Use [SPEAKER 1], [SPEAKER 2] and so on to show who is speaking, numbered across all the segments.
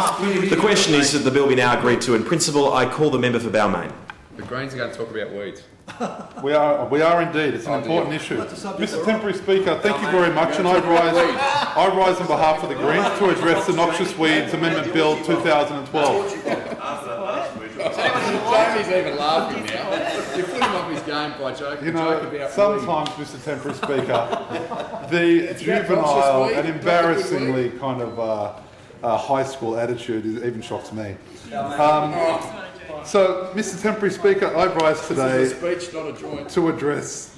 [SPEAKER 1] The question is that the bill be now agreed to in principle. I call the member for Balmain.
[SPEAKER 2] The Greens are going to talk about weeds.
[SPEAKER 3] We are indeed. It's an important issue. Mr. Temporary Speaker, thank you very much, and I rise on behalf of the Greens to address the Noxious Weeds Amendment Bill 2012.
[SPEAKER 2] Jamie's even laughing now. You put him off his game by joking.
[SPEAKER 3] You know, sometimes, Mr. Temporary Speaker, the juvenile and embarrassingly kind of high school attitude even shocks me. So, Mr. Temporary Speaker, I rise today to address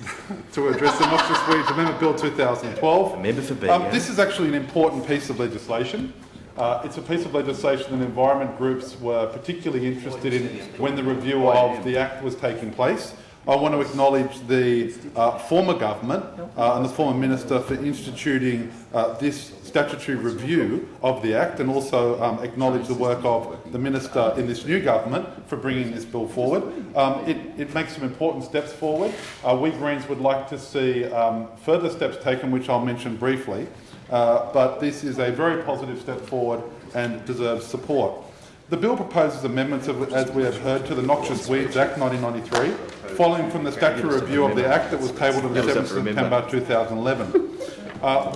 [SPEAKER 3] the Noxious Weeds Amendment Bill 2012.
[SPEAKER 1] Member for B.
[SPEAKER 3] This is actually an important piece of legislation. It's a piece of legislation that environment groups were particularly interested in when the review of the Act was taking place. I want to acknowledge the former government and the former minister for instituting this statutory review of the Act, and also acknowledge the work of the minister in this new government for bringing this bill forward. It makes some important steps forward. We Greens would like to see further steps taken, which I'll mention briefly, but this is a very positive step forward and deserves support. The bill proposes amendments, as we have heard, to the Noxious Weeds Act 1993, following from the statutory review of the Act that was tabled on the 7th of September 2011.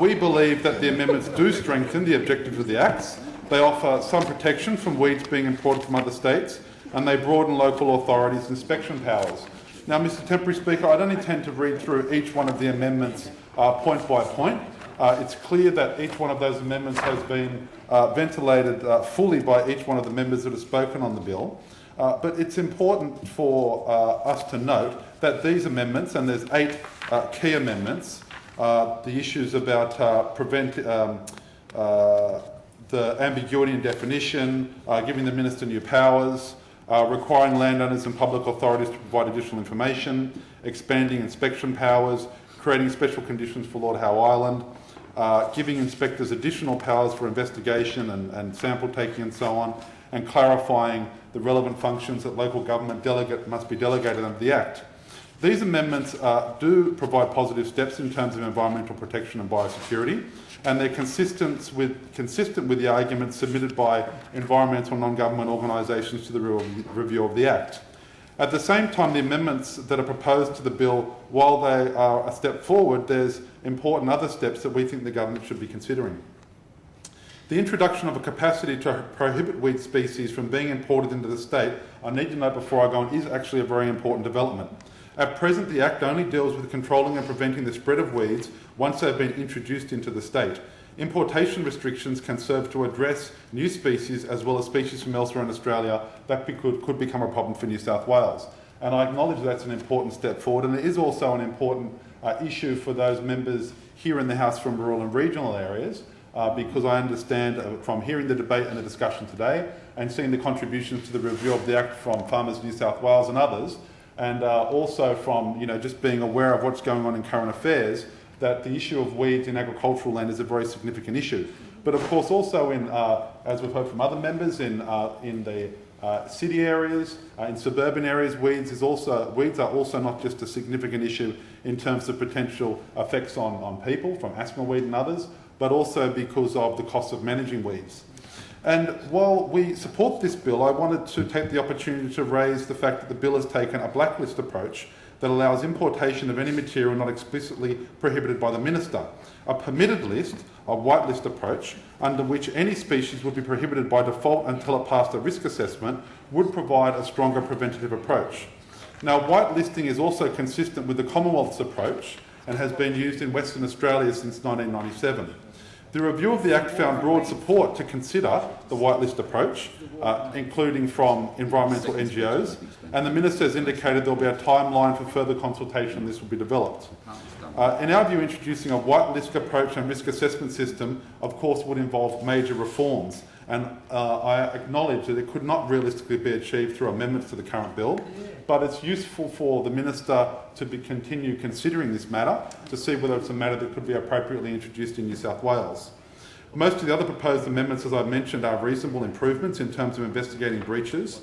[SPEAKER 3] We believe that the amendments do strengthen the objectives of the Acts. They offer some protection from weeds being imported from other states, and they broaden local authorities' inspection powers. Now, Mr. Temporary Speaker, I don't intend to read through each one of the amendments point by point. It's clear that each one of those amendments has been ventilated fully by each one of the members that have spoken on the bill. But it's important for us to note that these amendments, and there's 8 key amendments, the issues about the ambiguity in definition, giving the minister new powers, requiring landowners and public authorities to provide additional information, expanding inspection powers, creating special conditions for Lord Howe Island, giving inspectors additional powers for investigation and sample taking and so on, and clarifying the relevant functions that local government must be delegated under the Act. These amendments do provide positive steps in terms of environmental protection and biosecurity, and they're consistent with the arguments submitted by environmental non-government organisations to the review of the Act. At the same time, the amendments that are proposed to the bill, while they are a step forward, there's important other steps that we think the government should be considering. The introduction of a capacity to prohibit weed species from being imported into the state, I need to note before I go on, is actually a very important development. At present, the Act only deals with controlling and preventing the spread of weeds once they've been introduced into the state. Importation restrictions can serve to address new species as well as species from elsewhere in Australia that could become a problem for New South Wales. And I acknowledge that's an important step forward, and it is also an important issue for those members here in the House from rural and regional areas, because I understand from hearing the debate and the discussion today and seeing the contributions to the review of the Act from Farmers New South Wales and others, and also from just being aware of what's going on in current affairs, that the issue of weeds in agricultural land is a very significant issue. But of course also in, as we've heard from other members, in the city areas, in suburban areas, weeds are also not just a significant issue in terms of potential effects on people from asthma weed and others, but also because of the cost of managing weeds. And while we support this bill, I wanted to take the opportunity to raise the fact that the bill has taken a blacklist approach that allows importation of any material not explicitly prohibited by the minister. A permitted list, a whitelist approach, under which any species would be prohibited by default until it passed a risk assessment, would provide a stronger preventative approach. Now, whitelisting is also consistent with the Commonwealth's approach and has been used in Western Australia since 1997. The review of the Act found broad support to consider the whitelist approach, including from environmental NGOs, and the Minister has indicated there will be a timeline for further consultation this will be developed. In our view, introducing a whitelist approach and risk assessment system, of course, would involve major reforms, and I acknowledge that it could not realistically be achieved through amendments to the current bill, but it's useful for the Minister to continue considering this matter to see whether it's a matter that could be appropriately introduced in New South Wales. Most of the other proposed amendments, as I mentioned, are reasonable improvements in terms of investigating breaches.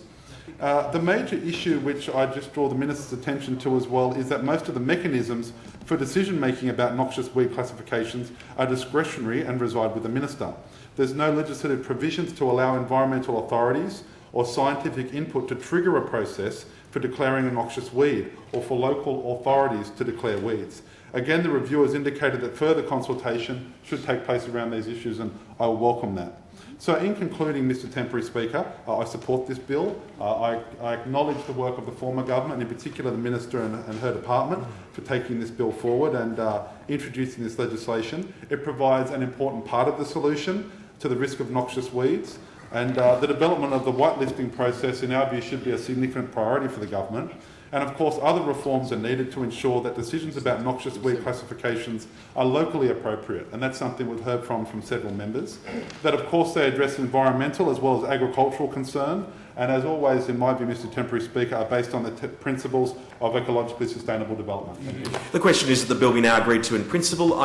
[SPEAKER 3] The major issue which I just draw the Minister's attention to as well is that most of the mechanisms for decision-making about noxious weed classifications are discretionary and reside with the Minister. there's no legislative provisions to allow environmental authorities or scientific input to trigger a process for declaring a noxious weed or for local authorities to declare weeds. Again, the review has indicated that further consultation should take place around these issues, and I will welcome that. So in concluding, Mr Temporary Speaker, I support this bill. I acknowledge the work of the former government, in particular the Minister and her department, for taking this bill forward and introducing this legislation. It provides an important part of the solution to the risk of noxious weeds, and the development of the whitelisting process, in our view, should be a significant priority for the government. And of course, other reforms are needed to ensure that decisions about noxious weed classifications are locally appropriate, and that's something we've heard from several members. That of course they address environmental as well as agricultural concern, and as always, in my view, Mr Temporary Speaker, are based on the principles of ecologically sustainable development.
[SPEAKER 1] The question is that the bill be now agreed to in principle.